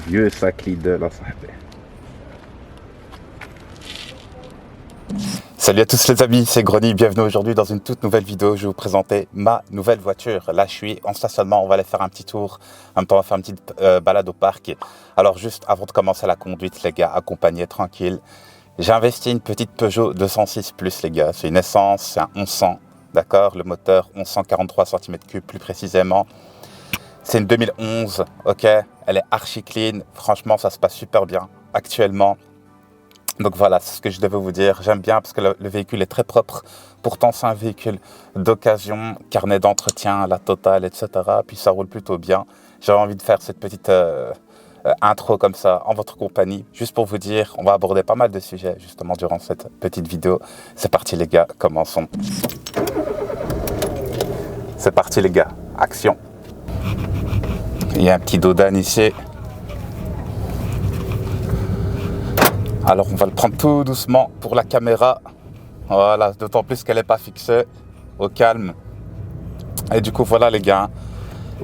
vieux sac Lidl à صاحبي. Salut à tous les amis, c'est Grony, bienvenue aujourd'hui dans une toute nouvelle vidéo. Je vais vous présenter ma nouvelle voiture. Là je suis en stationnement, on va aller faire un petit tour, en même temps on va faire une petite balade au parc. Alors juste avant de commencer la conduite les gars, accompagnez tranquille. J'ai investi une petite Peugeot 206 Plus les gars, c'est une essence, c'est un 1100, d'accord, le moteur 1143 cm3 plus précisément. C'est une 2011, ok, elle est archi clean, franchement ça se passe super bien actuellement. Donc voilà, c'est ce que je devais vous dire. J'aime bien parce que le véhicule est très propre. Pourtant, c'est un véhicule d'occasion, carnet d'entretien, la totale, etc. Puis ça roule plutôt bien. J'avais envie de faire cette petite intro comme ça en votre compagnie. Juste pour vous dire, on va aborder pas mal de sujets justement durant cette petite vidéo. C'est parti les gars, commençons. C'est parti les gars, action. Il y a un petit dodan ici. Alors on va le prendre tout doucement pour la caméra, voilà, d'autant plus qu'elle n'est pas fixée, au calme. Et du coup voilà les gars,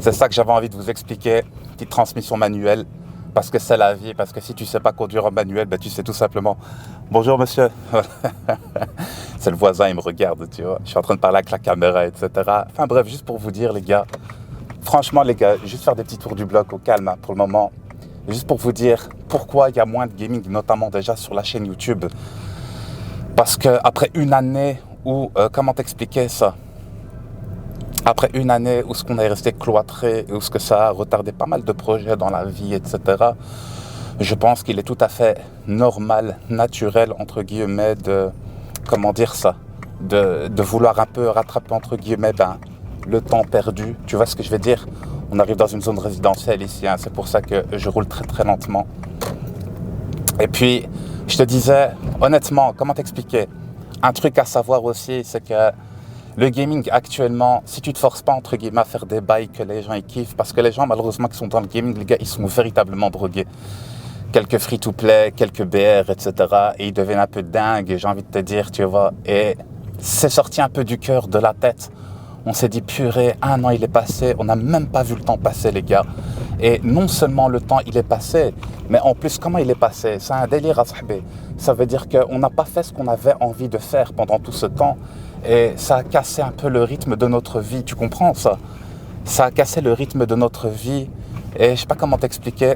c'est ça que j'avais envie de vous expliquer, petite transmission manuelle, parce que c'est la vie, parce que si tu ne sais pas conduire en manuel, ben, tu sais tout simplement, bonjour monsieur, c'est le voisin, il me regarde, tu vois, je suis en train de parler avec la caméra, etc. Enfin bref, juste pour vous dire les gars, franchement les gars, juste faire des petits tours du bloc au calme hein, pour le moment. Juste pour vous dire pourquoi il y a moins de gaming, notamment déjà sur la chaîne YouTube. Parce qu'après une année où, comment t'expliquer ça? Après une année où ce qu'on est resté cloîtré, où ce que ça a retardé pas mal de projets dans la vie, etc. Je pense qu'il est tout à fait normal, naturel, entre guillemets, de, comment dire ça? De vouloir un peu rattraper, entre guillemets, le temps perdu. Tu vois ce que je veux dire? On arrive dans une zone résidentielle ici, hein, c'est pour ça que je roule très très lentement. Et puis, je te disais, honnêtement, comment t'expliquer? Un truc à savoir aussi, c'est que le gaming actuellement, si tu te forces pas entre guillemets à faire des bails que les gens ils kiffent, parce que les gens malheureusement qui sont dans le gaming, les gars, ils sont véritablement drogués. Quelques free-to-play, quelques BR, etc. Et ils deviennent un peu dingues, j'ai envie de te dire, tu vois. Et c'est sorti un peu du cœur, de la tête. On s'est dit, purée, un an il est passé, on n'a même pas vu le temps passer les gars. Et non seulement le temps il est passé, mais en plus comment il est passé? C'est un délire à sahbé. Ça veut dire qu'on n'a pas fait ce qu'on avait envie de faire pendant tout ce temps. Et ça a cassé un peu le rythme de notre vie, tu comprends ça? Ça a cassé le rythme de notre vie. Et je sais pas comment t'expliquer.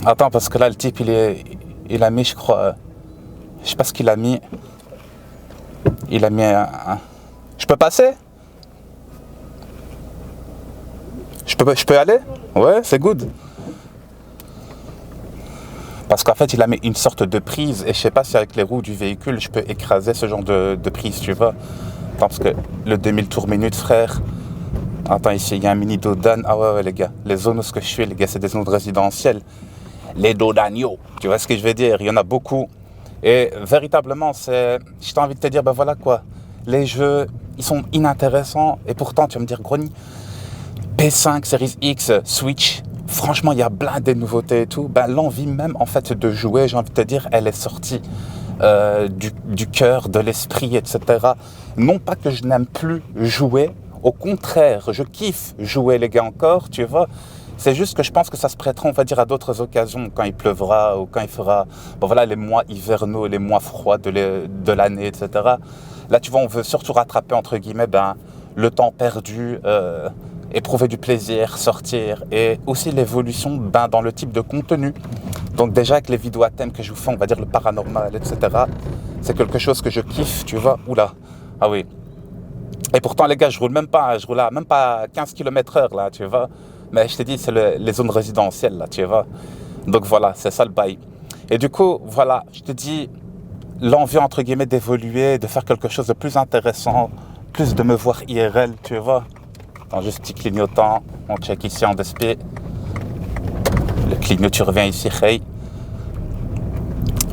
Attends, parce que là le type il a mis, je crois, je sais pas ce qu'il a mis. Il a mis Je peux passer? Je peux aller? Ouais, c'est good. Parce qu'en fait, il a mis une sorte de prise et je sais pas si avec les roues du véhicule, je peux écraser ce genre de prise, tu vois. Parce que le 2000 tours minute, frère. Attends, ici, il y a un mini dodan. Ah ouais, les gars. Les zones où je suis, les gars, c'est des zones résidentielles. Les dodanios. Tu vois ce que je veux dire? Il y en a beaucoup. Et véritablement, j'ai envie de te dire, ben voilà quoi. Les jeux, ils sont inintéressants. Et pourtant, tu vas me dire, Grony, P5, Series X, Switch, franchement, il y a plein de nouveautés et tout. Ben, l'envie même, en fait, de jouer, j'ai envie de te dire, elle est sortie du cœur, de l'esprit, etc. Non pas que je n'aime plus jouer. Au contraire, je kiffe jouer, les gars, encore, tu vois. C'est juste que je pense que ça se prêtera, on va dire, à d'autres occasions, quand il pleuvra ou quand il fera, bon voilà, les mois hivernaux, les mois froids de l'année, etc. Là, tu vois, on veut surtout rattraper, entre guillemets, le temps perdu, éprouver du plaisir, sortir, et aussi l'évolution dans le type de contenu. Donc déjà, avec les vidéos à thème que je vous fais, on va dire le paranormal, etc., c'est quelque chose que je kiffe, tu vois. Oula, ah oui. Et pourtant, les gars, je roule même pas à même pas 15 km/h, là, tu vois. Mais je t'ai dit, c'est les zones résidentielles, là, tu vois. Donc voilà, c'est ça le bail. Et du coup, voilà, je te dis, l'envie, entre guillemets, d'évoluer, de faire quelque chose de plus intéressant, plus de me voir IRL, tu vois. Attends, juste petit clignotant, on check ici en DSP. Le clignot, tu reviens ici, hey.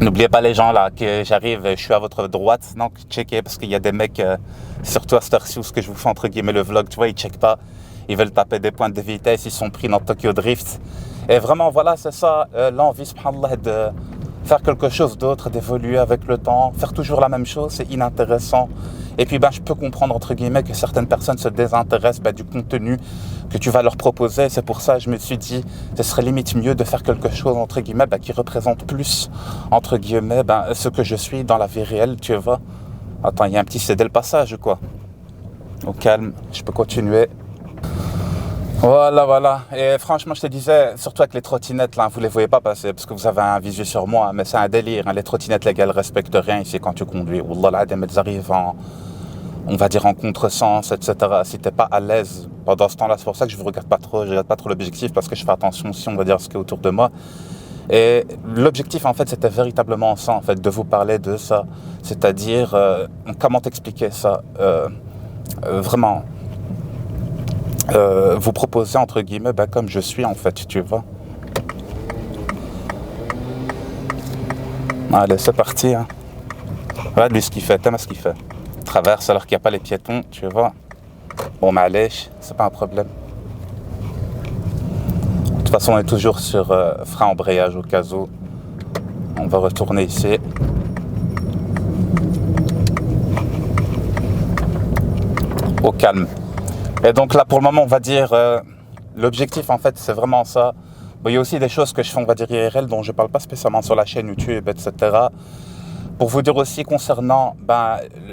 N'oubliez pas les gens là, que j'arrive, je suis à votre droite. Donc checkez parce qu'il y a des mecs, surtout à cette heure-ci où ce que je vous fais entre guillemets le vlog, tu vois, ils checkent pas. Ils veulent taper des pointes de vitesse, ils sont pris dans Tokyo Drift. Et vraiment, voilà, c'est ça, l'envie, subhanallah, de faire quelque chose d'autre, d'évoluer avec le temps, faire toujours la même chose, c'est inintéressant. Et puis je peux comprendre entre guillemets que certaines personnes se désintéressent du contenu que tu vas leur proposer. C'est pour ça que je me suis dit, ce serait limite mieux de faire quelque chose entre guillemets qui représente plus entre guillemets ce que je suis dans la vie réelle, tu vois. Attends, il y a un petit cédé le passage ou quoi? Au calme, je peux continuer. Voilà. Et franchement, je te disais, surtout avec les trottinettes, là, vous les voyez pas passer parce que vous avez un visu sur moi, mais c'est un délire. Hein. Les trottinettes, les gars, elles respectent rien ici quand tu conduis. Wallah, elles arrivent on va dire en contresens, etc. Si t'es pas à l'aise pendant ce temps-là, c'est pour ça que je regarde pas trop l'objectif parce que je fais attention aussi, on va dire, à ce qui est autour de moi. Et l'objectif, en fait, c'était véritablement ça, en fait, de vous parler de ça. C'est-à-dire, comment t'expliquer ça vraiment, vous proposer, entre guillemets, comme je suis, en fait, tu vois. Allez, c'est parti. Hein. Regarde lui ce qu'il fait, t'aimes ce qu'il fait. Traverse alors qu'il n'y a pas les piétons, tu vois. Bon, mais allez, c'est pas un problème. De toute façon, on est toujours sur frein embrayage au cas où. On va retourner ici. Au calme. Et donc là, pour le moment, on va dire, l'objectif, en fait, c'est vraiment ça. Bon, il y a aussi des choses que je fais, on va dire, IRL, dont je ne parle pas spécialement sur la chaîne YouTube, etc. Pour vous dire aussi concernant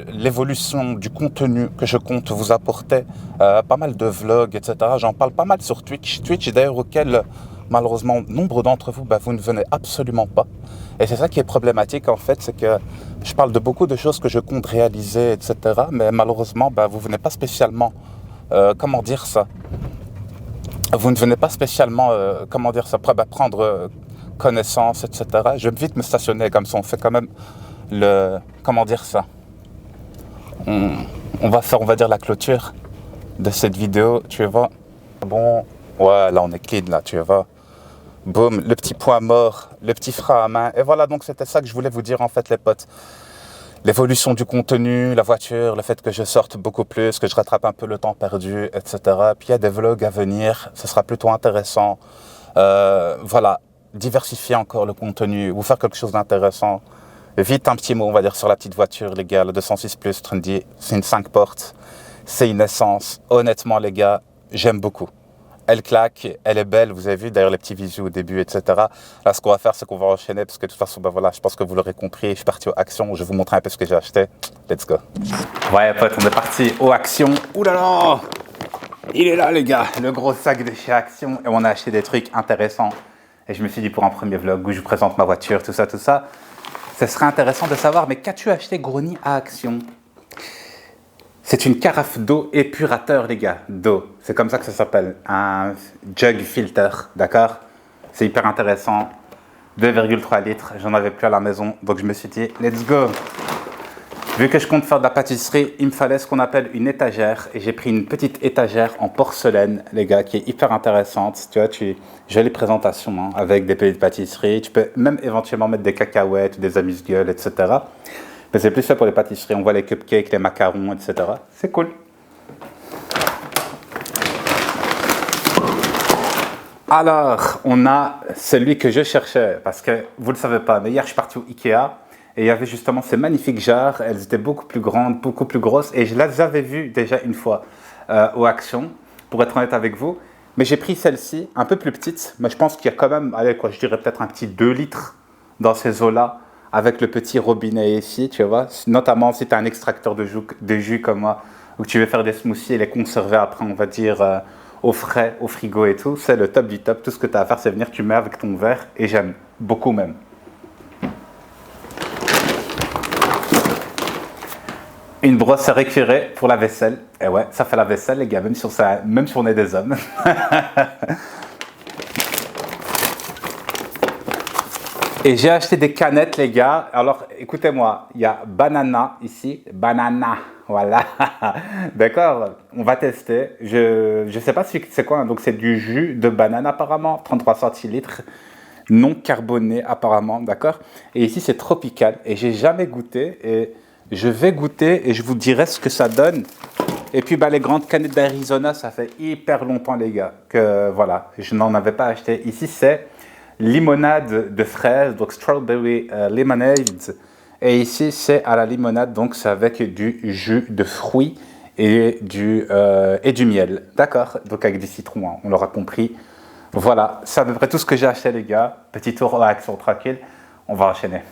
l'évolution du contenu que je compte vous apporter, pas mal de vlogs, etc. J'en parle pas mal sur Twitch. Twitch, d'ailleurs, auquel, malheureusement, nombre d'entre vous, vous ne venez absolument pas. Et c'est ça qui est problématique, en fait, c'est que je parle de beaucoup de choses que je compte réaliser, etc. Mais malheureusement, vous ne venez pas spécialement, comment dire ça? Vous ne venez pas spécialement, comment dire ça, prendre connaissance, etc. Je vais vite me stationner comme ça, on fait quand même comment dire ça, on va faire, on va dire, la clôture de cette vidéo, tu vois. Bon, ouais, là on est clean, là, tu vois. Boum, le petit point mort, le petit frein à main. Et voilà, donc c'était ça que je voulais vous dire, en fait, les potes. L'évolution du contenu, la voiture, le fait que je sorte beaucoup plus, que je rattrape un peu le temps perdu, etc. Puis il y a des vlogs à venir, ce sera plutôt intéressant. Voilà, diversifier encore le contenu, vous faire quelque chose d'intéressant. Vite un petit mot, on va dire, sur la petite voiture, les gars, la 206 Plus Trendy, c'est une 5 portes, c'est une essence. Honnêtement, les gars, j'aime beaucoup. Elle claque, elle est belle, vous avez vu d'ailleurs les petits visuels au début, etc. Là, ce qu'on va faire, c'est qu'on va enchaîner, parce que de toute façon, voilà, je pense que vous l'aurez compris, je suis parti aux actions, je vais vous montrer un peu ce que j'ai acheté. Let's go. Ouais, pote, on est parti aux actions. Ouh là là, il est là, les gars, le gros sac de chez Action, et on a acheté des trucs intéressants. Et je me suis dit, pour un premier vlog où je vous présente ma voiture, tout ça, ce serait intéressant de savoir, mais qu'as-tu acheté, Grony, à Action? C'est une carafe d'eau épurateur, les gars, d'eau. C'est comme ça que ça s'appelle, un jug filter, d'accord? C'est hyper intéressant. 2,3 litres, j'en avais plus à la maison, donc je me suis dit, let's go. Vu que je compte faire de la pâtisserie, il me fallait ce qu'on appelle une étagère. Et j'ai pris une petite étagère en porcelaine, les gars, qui est hyper intéressante. Tu vois, jolie présentation, hein, avec des petites pâtisseries. Tu peux même éventuellement mettre des cacahuètes, des amuse-gueules, etc. Mais c'est plus fait pour les pâtisseries. On voit les cupcakes, les macarons, etc. C'est cool. Alors, on a celui que je cherchais. Parce que vous ne le savez pas, mais hier, je suis parti au Ikea. Et il y avait justement ces magnifiques jarres. Elles étaient beaucoup plus grandes, beaucoup plus grosses. Et je les avais vues déjà une fois aux Actions, pour être honnête avec vous. Mais j'ai pris celle-ci, un peu plus petite. Mais je pense qu'il y a quand même, allez, quoi, je dirais peut-être un petit 2 litres dans ces eaux-là. Avec le petit robinet ici, tu vois. Notamment si tu as un extracteur de jus comme moi, ou que tu veux faire des smoothies et les conserver après, on va dire, au frais, au frigo et tout. C'est le top du top. Tout ce que tu as à faire, c'est venir, tu mets avec ton verre. Et j'aime beaucoup même. Une brosse à récurer pour la vaisselle. Et ouais, ça fait la vaisselle, les gars, même si on est des hommes. Et j'ai acheté des canettes, les gars. Alors, écoutez-moi, il y a banana ici. Banana, voilà. D'accord, on va tester. Je ne sais pas c'est quoi, hein. Donc c'est du jus de banane apparemment, 33 centilitres. Non carboné apparemment, d'accord. Et ici, c'est tropical. Et j'ai jamais goûté. Et je vais goûter et je vous dirai ce que ça donne. Et puis, les grandes canettes d'Arizona, ça fait hyper longtemps, les gars, que voilà, je n'en avais pas acheté. Ici, c'est limonade de fraises, donc strawberry lemonade. Et ici, c'est à la limonade, donc c'est avec du jus de fruits et du miel. D'accord, donc avec du citron, hein, on l'aura compris. Voilà, c'est à peu près tout ce que j'ai acheté, les gars. Petit tour à Action tranquille, on va enchaîner.